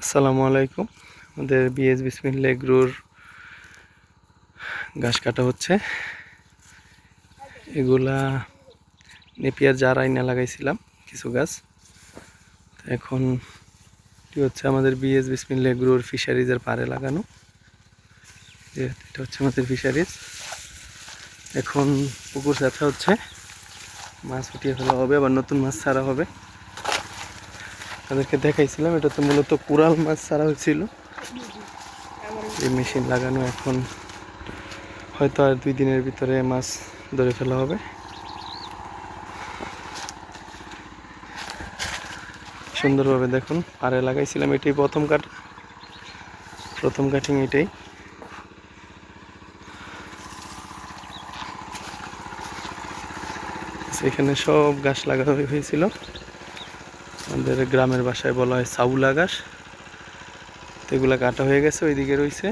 আসসালামু আলাইকুম। আমাদের বিএস বিসমিল্লাহ এগ্রোর ঘাস কাটা হচ্ছে। এগুলা নেপিয়ার জার আইনা লাগাইছিলাম কিছু গাছ। এখন কি হচ্ছে, আমাদের বিএস বিসমিল্লাহ এগ্রোর ফিশারিজের পাড়ে লাগানো। এটা হচ্ছে আমাদের ফিশারিজ। এখন পুকুর ছাঁচা হচ্ছে, মাছ উঠিয়ে ফেলা হবে, আবার নতুন মাছ ছাড়া হবে। তাদেরকে দেখাইছিলাম, এটা তো মূলত কুরাল মাছ ছাড়া হয়েছিল। এই মেশিন লাগানো, এখন হয়তো আর 2 দিনের ভিতরে মাছ ধরে ফেলা হবে। সুন্দরভাবে দেখুন, পাড়ে লাগাইছিলাম, এটাই প্রথম কাটিং এটাই। এখানে সব গাছ লাগানো হয়েছিল, আমাদের গ্রামের ভাষায় বলা হয় সাউলা ঘাস। তো এগুলা কাটা হয়ে গেছে, ওইদিকে রয়েছে।